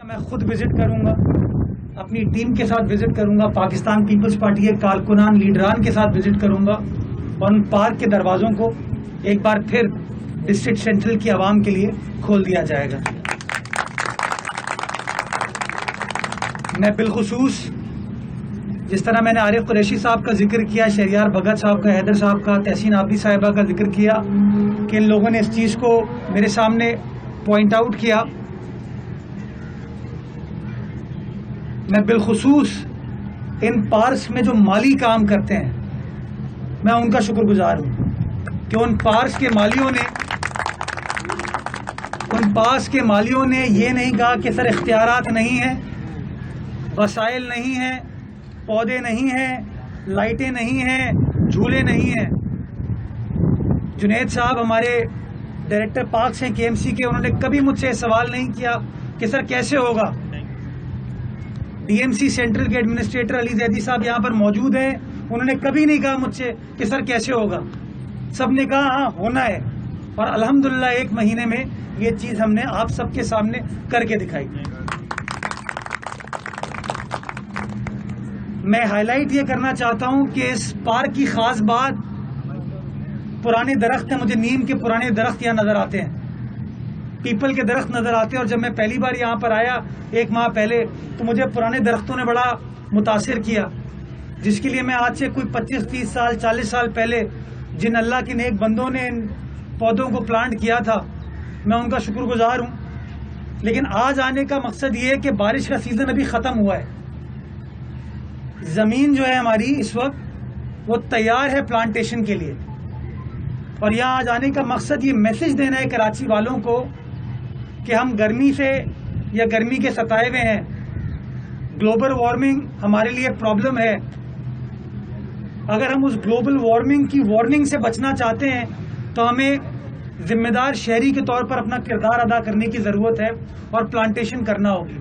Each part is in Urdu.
میں خود وزٹ کروں گا، اپنی ٹیم کے ساتھ وزٹ کروں گا، پاکستان پیپلز پارٹی کے کارکنان لیڈران کے ساتھ وزٹ کروں گا اور ان پارک کے دروازوں کو ایک بار پھر ڈسٹرکٹ سینٹرل کی عوام کے لیے کھول دیا جائے گا۔ میں بالخصوص جس طرح میں نے عارف قریشی صاحب کا ذکر کیا، شہریار بھگت صاحب کا، حیدر صاحب کا، تحسین عابدی صاحبہ کا ذکر کیا کہ ان لوگوں نے اس چیز کو میرے سامنے پوائنٹ آؤٹ کیا، میں بالخصوص ان پارکس میں جو مالی کام کرتے ہیں میں ان کا شکر گزار ہوں کہ ان پارکس کے مالیوں نے یہ نہیں کہا کہ سر اختیارات نہیں ہیں، وسائل نہیں ہیں، پودے نہیں ہیں، لائٹیں نہیں ہیں، جھولے نہیں ہیں۔ جنید صاحب ہمارے ڈائریکٹر پارکس ہیں KMC کے، انہوں نے کبھی مجھ سے سوال نہیں کیا کہ سر کیسے ہوگا۔ DMC سینٹرل کے ایڈمنسٹریٹر علی زیدی صاحب یہاں پر موجود ہیں، انہوں نے کبھی نہیں کہا مجھ سے کہ سر کیسے ہوگا، سب نے کہا ہاں ہونا ہے، اور الحمدللہ 1 مہینے میں یہ چیز ہم نے آپ سب کے سامنے کر کے دکھائی۔ میں ہائی لائٹ یہ کرنا چاہتا ہوں کہ اس پارک کی خاص بات پرانے درخت ہیں، مجھے نیم کے پرانے درخت یہاں نظر آتے ہیں، پیپل کے درخت نظر آتے ہیں، اور جب میں پہلی بار یہاں پر آیا 1 ماہ پہلے تو مجھے پرانے درختوں نے بڑا متاثر کیا، جس کے لیے میں آج سے کوئی 25-30 سال 40 سال پہلے جن اللہ کے نیک بندوں نے ان پودوں کو پلانٹ کیا تھا میں ان کا شکر گزار ہوں۔ لیکن آج آنے کا مقصد یہ ہے کہ بارش کا سیزن ابھی ختم ہوا ہے، زمین جو ہے ہماری اس وقت وہ تیار ہے پلانٹیشن کے لیے، اور یہاں آج آنے کا مقصد یہ میسج دینا ہے کراچی والوں کو کہ ہم گرمی سے یا گرمی کے ستائے ہوئے ہیں، گلوبل وارمنگ ہمارے لیے پرابلم ہے، اگر ہم اس گلوبل وارمنگ کی وارننگ سے بچنا چاہتے ہیں تو ہمیں ذمہ دار شہری کے طور پر اپنا کردار ادا کرنے کی ضرورت ہے اور پلانٹیشن کرنا ہوگی۔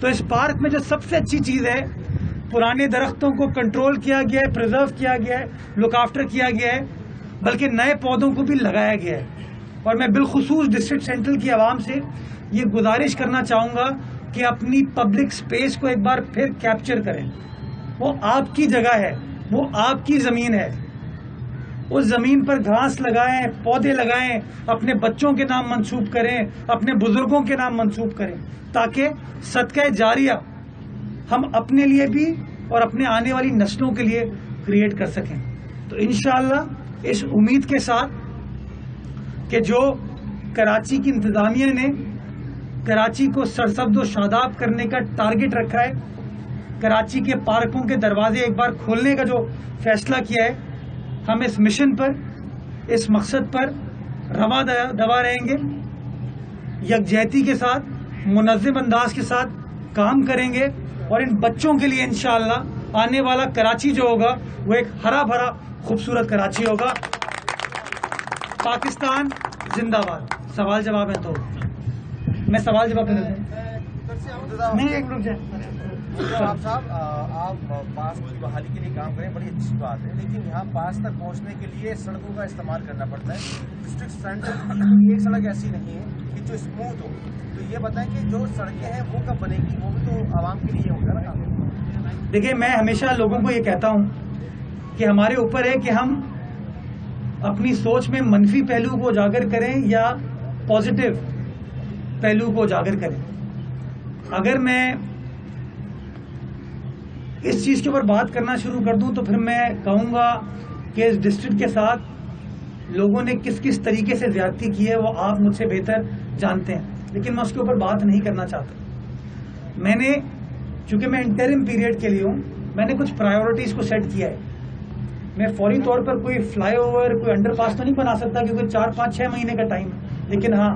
تو اس پارک میں جو سب سے اچھی چیز ہے، پرانے درختوں کو کنٹرول کیا گیا ہے، پریزرو کیا گیا ہے، لک آفٹر کیا گیا ہے، بلکہ نئے پودوں کو بھی لگایا گیا ہے۔ اور میں بالخصوص ڈسٹرکٹ سینٹرل کی عوام سے یہ گزارش کرنا چاہوں گا کہ اپنی پبلک سپیس کو ایک بار پھر کیپچر کریں، وہ آپ کی جگہ ہے، وہ آپ کی زمین ہے، اس زمین پر گھاس لگائیں، پودے لگائیں، اپنے بچوں کے نام منسوب کریں، اپنے بزرگوں کے نام منسوب کریں، تاکہ صدقہ جاریہ ہم اپنے لیے بھی اور اپنے آنے والی نسلوں کے لیے کریٹ کر سکیں۔ تو انشاءاللہ اس امید کے ساتھ کہ جو کراچی کی انتظامیہ نے کراچی کو سرسبز و شاداب کرنے کا ٹارگٹ رکھا ہے، کراچی کے پارکوں کے دروازے ایک بار کھولنے کا جو فیصلہ کیا ہے، ہم اس مشن پر، اس مقصد پر رواں دوا رہیں گے، یکجہتی کے ساتھ، منظم انداز کے ساتھ کام کریں گے، اور ان بچوں کے لیے انشاءاللہ آنے والا کراچی جو ہوگا وہ ایک ہرا بھرا خوبصورت کراچی ہوگا۔ پاکستان زندہ باد۔ سوال جواب ہے تو میں سوال جواب صاحب آپ پاس کی بحالی کے لیے کام کریں، بڑی اچھی بات ہے، لیکن یہاں پاس تک پہنچنے کے لیے سڑکوں کا استعمال کرنا پڑتا ہے۔ ڈسٹرکٹ سینٹر کی ایک سڑک ایسی نہیں ہے کہ جو اسموتھ ہو، تو یہ بتائیں کہ جو سڑکیں ہیں وہ کب بنے گی، وہ بھی تو عوام کے لیے ہوگا نا کام۔ دیکھیں، میں ہمیشہ لوگوں کو یہ کہتا ہوں کہ ہمارے اوپر ہے کہ ہم اپنی سوچ میں منفی پہلو کو اجاگر کریں یا پازیٹیو پہلو کو اجاگر کریں۔ اگر میں اس چیز کے اوپر بات کرنا شروع کر دوں تو پھر میں کہوں گا کہ اس ڈسٹرکٹ کے ساتھ لوگوں نے کس کس طریقے سے زیادتی کی ہے وہ آپ مجھ سے بہتر جانتے ہیں، لیکن میں اس کے اوپر بات نہیں کرنا چاہتا۔ میں نے، چونکہ میں انٹرم پیریڈ کے لیے ہوں، میں نے کچھ پرائیورٹیز کو سیٹ کیا ہے۔ میں فوری طور پر کوئی فلائی اوور، کوئی انڈر پاس تو نہیں بنا سکتا کیونکہ 4-5-6 مہینے کا ٹائم ہے، لیکن ہاں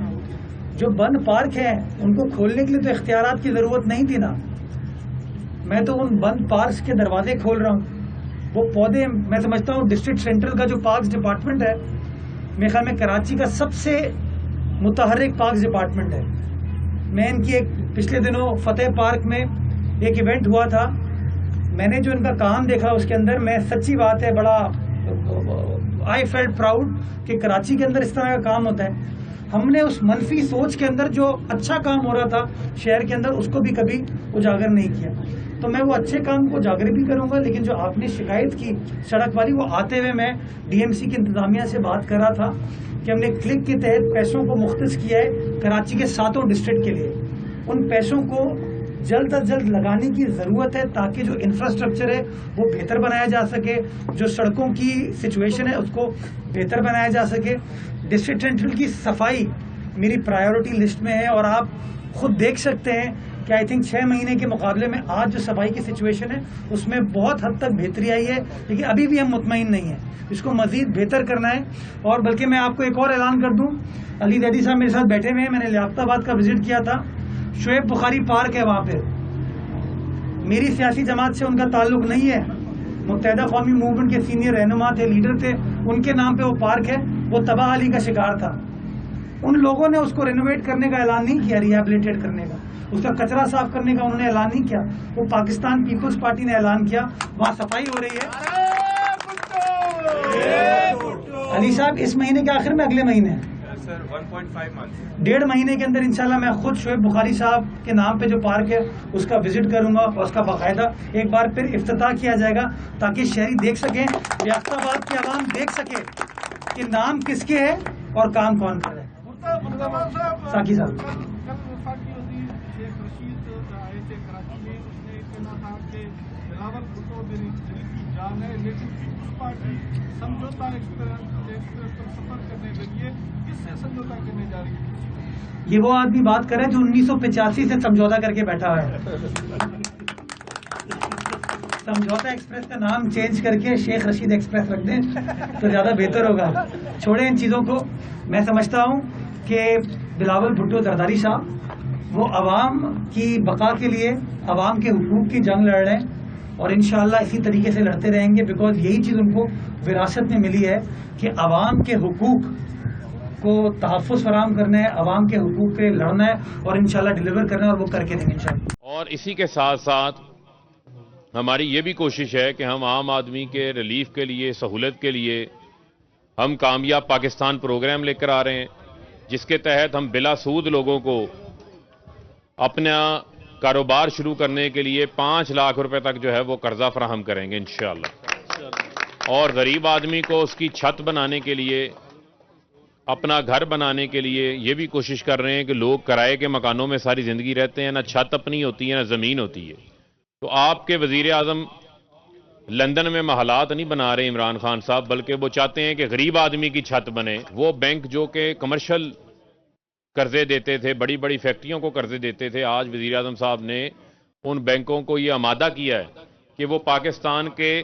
جو بند پارک ہیں ان کو کھولنے کے لیے تو اختیارات کی ضرورت نہیں تھی نا، میں تو ان بند پارکس کے دروازے کھول رہا ہوں۔ وہ پودے، میں سمجھتا ہوں ڈسٹرکٹ سینٹرل کا جو پارکس ڈپارٹمنٹ ہے میرے خیال میں کراچی کا سب سے متحرک پارکس ڈپارٹمنٹ ہے۔ میں ان کی ایک پچھلے دنوں فتح پارک میں ایک ایونٹ ہوا تھا، میں نے جو ان کا کام دیکھا اس کے اندر، میں سچی بات ہے بڑا آئی فیلٹ پراؤڈ کہ کراچی کے اندر اس طرح کا کام ہوتا ہے۔ ہم نے اس منفی سوچ کے اندر جو اچھا کام ہو رہا تھا شہر کے اندر اس کو بھی کبھی اجاگر نہیں کیا. تو میں وہ اچھے کام کو اجاگر بھی کروں گا. لیکن جو آپ نے شکایت کی سڑک والی, وہ آتے ہوئے میں ڈی ایم سی کی انتظامیہ سے بات کر رہا تھا کہ ہم نے کلک کے تحت پیسوں کو مختص کیا ہے کراچی کے 7 ڈسٹرکٹ کے لیے. ان پیسوں کو جلد از جلد لگانے کی ضرورت ہے تاکہ جو انفراسٹرکچر ہے وہ بہتر بنایا جا سکے, جو سڑکوں کی سچویشن ہے اس کو بہتر بنایا جا سکے. ڈسٹرکٹ سینٹرل کی صفائی میری پرائیورٹی لسٹ میں ہے, اور آپ خود دیکھ سکتے ہیں کہ آئی تھنک 6 مہینے کے مقابلے میں آج جو صفائی کی سچویشن ہے اس میں بہت حد تک بہتری آئی ہے. لیکن ابھی بھی ہم مطمئن نہیں ہیں, اس کو مزید بہتر کرنا ہے. اور بلکہ میں آپ کو ایک اور اعلان کر دوں, علی دیدی صاحب میرے ساتھ بیٹھے ہوئے ہیں, میں نے لیاقت آباد کا وزٹ کیا تھا. شعیب بخاری پارک ہے وہاں پہ, میری سیاسی جماعت سے ان کا تعلق نہیں ہے, متحدہ قومی موومنٹ کے سینئر رہنما تھے, لیڈر تھے, ان کے نام پہ وہ پارک ہے. وہ تباہ حالی کا شکار تھا. ان لوگوں نے اس کو رینوویٹ کرنے کا اعلان نہیں کیا, ریہیبلیٹیٹ کرنے کا, اس کا کچرا صاف کرنے کا انہوں نے اعلان نہیں کیا. وہ پاکستان پیپلز پارٹی نے اعلان کیا, وہاں صفائی ہو رہی ہے. علی صاحب اس مہینے کے آخر میں, اگلے مہینے 1.5 مہینے کے اندر انشاءاللہ میں خود شعیب بخاری صاحب کے نام پہ جو پارک ہے اس کا وزٹ کروں گا, اور اس کا باقاعدہ ایک بار پھر افتتاح کیا جائے گا تاکہ شہری دیکھ سکیں, لیاقت آباد کی عوام دیکھ سکے کہ نام کس کے ہے اور کام کون کر رہا ہے. ساقی صاحب, کل وفاقی وزیر شیخ رشید آئے تھے کراچی میں, اس نے کہنا تھا کہ بلاول بھٹو میری دل کی جان ہے, لیکن پیپلز پارٹی سمجھوتا ایکسپریس پر سفر کرنے کے لیے کس سے سمجھوتا کرنے جا رہی ہے؟ یہ وہ آدمی بات کر رہا ہے جو 1985 سے سمجھوتا کر کے بیٹھا ہوا ہے. سمجھوتا ایکسپریس کا نام چینج کر کے شیخ رشید ایکسپریس رکھ دیں تو زیادہ بہتر ہوگا. چھوڑیں ان چیزوں کو. میں سمجھتا ہوں کہ بلاول بھٹو زرداری صاحب وہ عوام کی بقا کے لیے عوام کے حقوق کی جنگ لڑ رہے ہیں, اور انشاءاللہ اسی طریقے سے لڑتے رہیں گے, بیکاز یہی چیز ان کو وراثت میں ملی ہے کہ عوام کے حقوق کو تحفظ فراہم کرنا ہے, عوام کے حقوق پہ لڑنا ہے, اور انشاءاللہ ڈیلیور کرنا ہے, اور وہ کر کے دیں گے انشاءاللہ. اور اسی کے ساتھ ساتھ ہماری یہ بھی کوشش ہے کہ ہم عام آدمی کے ریلیف کے لیے, سہولت کے لیے ہم کامیاب پاکستان پروگرام لے کر آ رہے ہیں, جس کے تحت ہم بلا سود لوگوں کو اپنا کاروبار شروع کرنے کے لیے 5 لاکھ روپے تک جو ہے وہ قرضہ فراہم کریں گے انشاءاللہ. اور غریب آدمی کو اس کی چھت بنانے کے لیے, اپنا گھر بنانے کے لیے یہ بھی کوشش کر رہے ہیں کہ لوگ کرائے کے مکانوں میں ساری زندگی رہتے ہیں, نہ چھت اپنی ہوتی ہے نہ زمین ہوتی ہے. تو آپ کے وزیر اعظم لندن میں محلات نہیں بنا رہے عمران خان صاحب, بلکہ وہ چاہتے ہیں کہ غریب آدمی کی چھت بنے. وہ بینک جو کہ کمرشل قرضے دیتے تھے, بڑی بڑی فیکٹریوں کو قرضے دیتے تھے, آج وزیر اعظم صاحب نے ان بینکوں کو یہ آمادہ کیا ہے کہ وہ پاکستان کے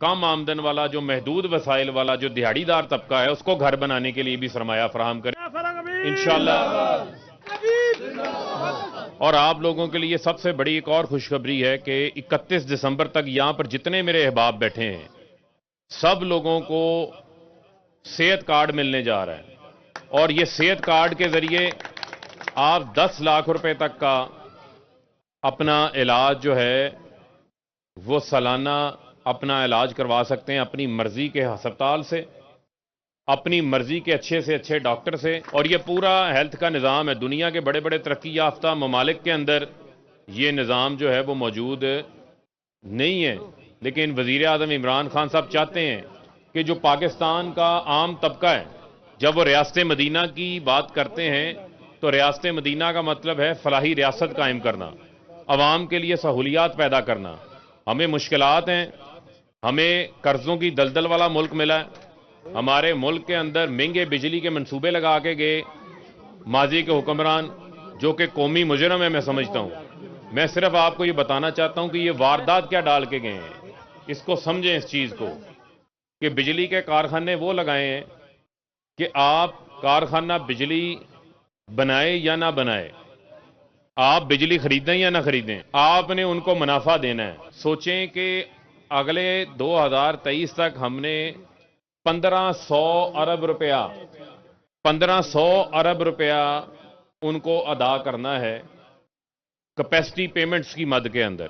کم آمدن والا, جو محدود وسائل والا, جو دیہڑی دار طبقہ ہے, اس کو گھر بنانے کے لیے بھی سرمایہ فراہم کریں انشاءاللہ. اور آپ لوگوں کے لیے سب سے بڑی ایک اور خوشخبری ہے کہ 31 دسمبر تک یہاں پر جتنے میرے احباب بیٹھے ہیں سب لوگوں کو صحت کارڈ ملنے جا رہا ہے, اور یہ صحت کارڈ کے ذریعے آپ 10 لاکھ روپے تک کا اپنا علاج جو ہے وہ سالانہ اپنا علاج کروا سکتے ہیں اپنی مرضی کے ہسپتال سے, اپنی مرضی کے اچھے سے اچھے ڈاکٹر سے. اور یہ پورا ہیلتھ کا نظام ہے. دنیا کے بڑے بڑے ترقی یافتہ ممالک کے اندر یہ نظام جو ہے وہ موجود نہیں ہے. لیکن وزیر اعظم عمران خان صاحب چاہتے ہیں کہ جو پاکستان کا عام طبقہ ہے, جب وہ ریاست مدینہ کی بات کرتے ہیں تو ریاست مدینہ کا مطلب ہے فلاحی ریاست قائم کرنا, عوام کے لیے سہولیات پیدا کرنا. ہمیں مشکلات ہیں, ہمیں قرضوں کی دلدل والا ملک ملا ہے, ہمارے ملک کے اندر مہنگے بجلی کے منصوبے لگا کے گئے ماضی کے حکمران, جو کہ قومی مجرم ہے. میں سمجھتا ہوں, میں صرف آپ کو یہ بتانا چاہتا ہوں کہ یہ واردات کیا ڈال کے گئے ہیں, اس کو سمجھیں اس چیز کو, کہ بجلی کے کارخانے وہ لگائے ہیں کہ آپ کارخانہ بجلی بنائے یا نہ بنائے, آپ بجلی خریدیں یا نہ خریدیں, آپ نے ان کو منافع دینا ہے. سوچیں کہ اگلے 2023 تک ہم نے 1500 ارب روپیہ ان کو ادا کرنا ہے کیپیسٹی پیمنٹس کی مد کے اندر.